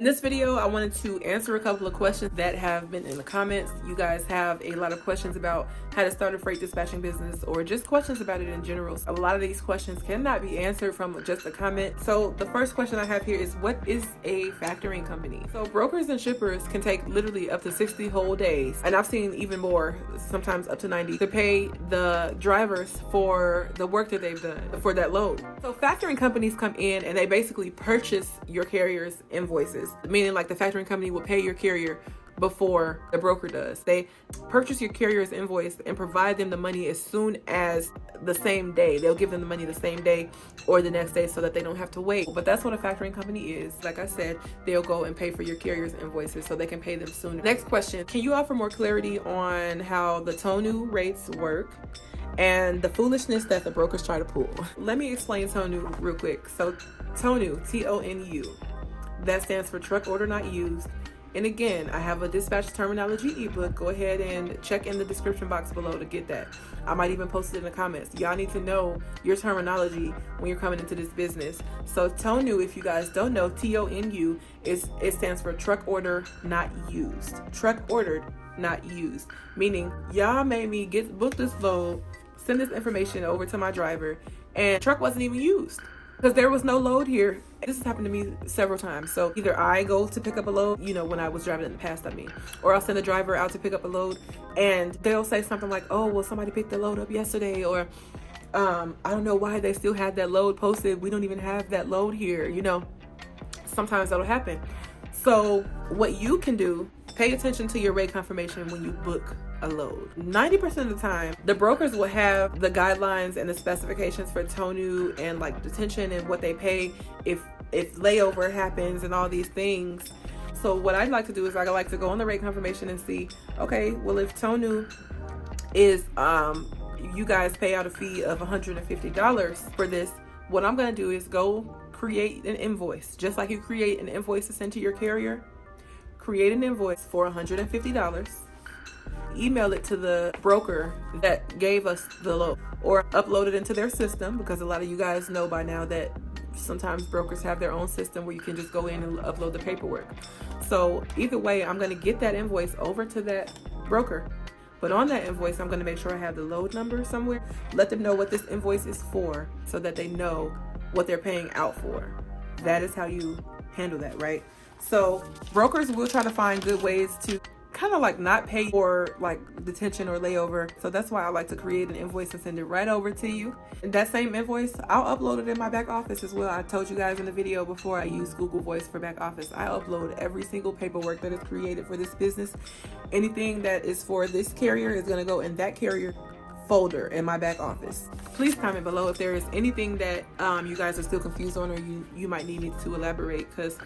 In this video, I wanted to answer a couple of questions that have been in the comments. You guys have a lot of questions about how to start a freight dispatching business or just questions about it in general. A lot of these questions cannot be answered from just a comment. So the first question I have here is, what is a factoring company? So brokers and shippers can take literally up to 60 whole days, and I've seen even more, sometimes up to 90, to pay the drivers for the work that they've done for that load. So factoring companies come in and they basically purchase your carrier's invoices, meaning like the factoring company will pay your carrier before the broker does. They purchase your carrier's invoice and provide them the money as soon as the same day. They'll give them the money the same day or the next day so that they don't have to wait. But that's what a factoring company is. Like I said, they'll go and pay for your carrier's invoices so they can pay them sooner. Next question, can you offer more clarity on how the Tonu rates work and the foolishness that the brokers try to pull? Let me explain Tonu real quick. So Tonu, T-O-N-U, that stands for truck order not used. And again, I have a dispatch terminology ebook. Go ahead and check in the description box below to get that. I might even post it in the comments. Y'all need to know your terminology when you're coming into this business. So Tonu, if you guys don't know, T-O-N-U, it stands for truck order not used. Truck ordered not used, meaning y'all made me book this load, send this information over to my driver, and truck wasn't even used because there was no load here. This has happened to me several times. So either I go to pick up a load, when I was driving in the past, or I'll send a driver out to pick up a load and they'll say something like, oh, well, somebody picked the load up yesterday, or I don't know why they still had that load posted. We don't even have that load here. Sometimes that'll happen. So what you can do, pay attention to your rate confirmation when you book a load. 90% of the time, the brokers will have the guidelines and the specifications for Tonu and like detention and what they pay if layover happens and all these things. So what I'd like to do is I like to go on the rate confirmation and see, okay, well, if Tonu is, you guys pay out a fee of $150 for this, what I'm gonna do is go create an invoice. Just like you create an invoice to send to your carrier, create an invoice for $150, email it to the broker that gave us the load, or upload it into their system, because a lot of you guys know by now that sometimes brokers have their own system where you can just go in and upload the paperwork. So either way, I'm going to get that invoice over to that broker, but on that invoice I'm going to make sure I have the load number somewhere, let them know what this invoice is for so that they know what they're paying out for. That is how you handle that, right? So brokers will try to find good ways to kind of like not pay for like detention or layover. So that's why I like to create an invoice and send it right over to you. And that same invoice, I'll upload it in my back office as well. I told you guys in the video before, I use Google Voice for back office. I upload every single paperwork that is created for this business. Anything that is for this carrier is going to go in that carrier folder in my back office. Please comment below if there is anything that you guys are still confused on, or you might need me to elaborate, because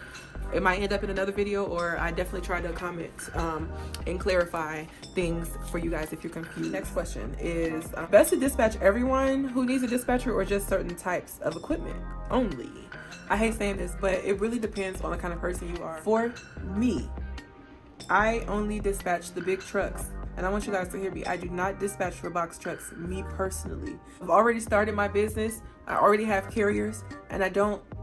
it might end up in another video, or I definitely try to comment and clarify things for you guys if you're confused. Next question is, best to dispatch everyone who needs a dispatcher or just certain types of equipment only? I hate saying this, but it really depends on the kind of person you are. For me, I only dispatch the big trucks. And I want you guys to hear me. I do not dispatch for box trucks, me personally. I've already started my business. I already have carriers, and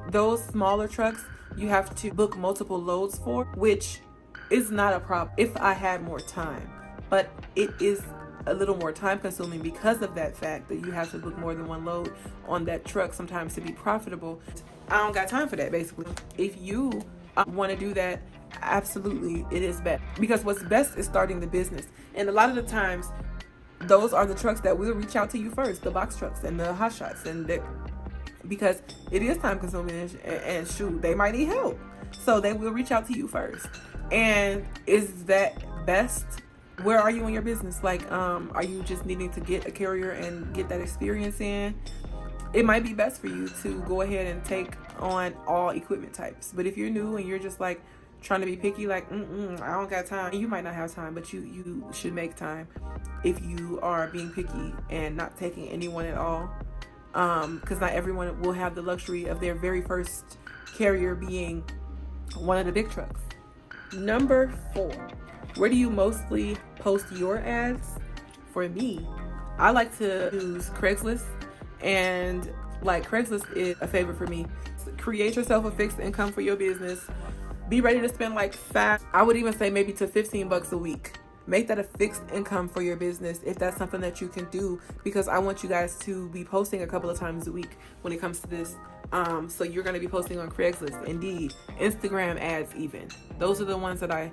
those smaller trucks, you have to book multiple loads for, which is not a problem if I had more time. But it is a little more time consuming because of that fact that you have to book more than one load on that truck sometimes to be profitable. I don't got time for that, basically. If you want to do that, absolutely, it is best, because what's best is starting the business. And a lot of the times those are the trucks that will reach out to you first, the box trucks and the hot shots, and because it is time consuming and shoot, they might need help, so they will reach out to you first. And is that best? Where are you in your business? Like, are you just needing to get a carrier and get that experience in? It might be best for you to go ahead and take on all equipment types. But if you're new and you're just like trying to be picky, like, I don't got time, you might not have time, but you should make time if you are being picky and not taking anyone at all, because not everyone will have the luxury of their very first carrier being one of the big trucks. Number 4, where do you mostly post your ads? For me, I like to use Craigslist, and like Craigslist is a favorite for me. Create yourself a fixed income for your business. Be ready to spend like I would even say maybe to $15 a week. Make that a fixed income for your business if that's something that you can do, because I want you guys to be posting a couple of times a week when it comes to this. So you're going to be posting on Craigslist, Indeed, Instagram ads even. Those are the ones that I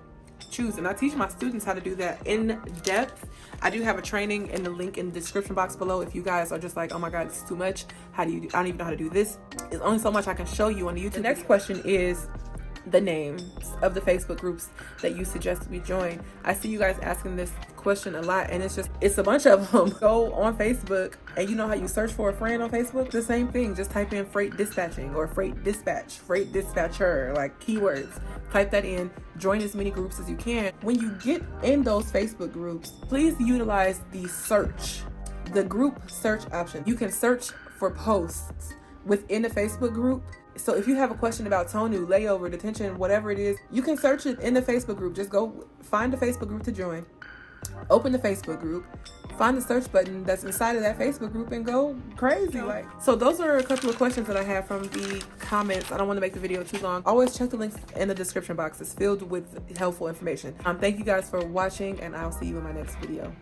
choose, and I teach my students how to do that in depth. I do have a training in the link in the description box below. If you guys are just like, oh my god, it's too much, how do you do? I don't even know how to do this. There's only so much I can show you on the YouTube. The next question is the names of the Facebook groups that you suggest we join. I see you guys asking this question a lot, and it's a bunch of them. Go on Facebook, and you know how you search for a friend on Facebook? The same thing. Just type in freight dispatching or freight dispatch, freight dispatcher, like keywords. Type that in, join as many groups as you can. When you get in those Facebook groups, please utilize the group search option. You can search for posts within the Facebook group. So if you have a question about Tonu, layover, detention, whatever it is, you can search it in the Facebook group. Just go find the Facebook group to join, open the Facebook group, find the search button that's inside of that Facebook group, and go crazy. So those are a couple of questions that I have from the comments. I don't want to make the video too long. Always check the links in the description box. It's filled with helpful information. Thank you guys for watching, and I'll see you in my next video.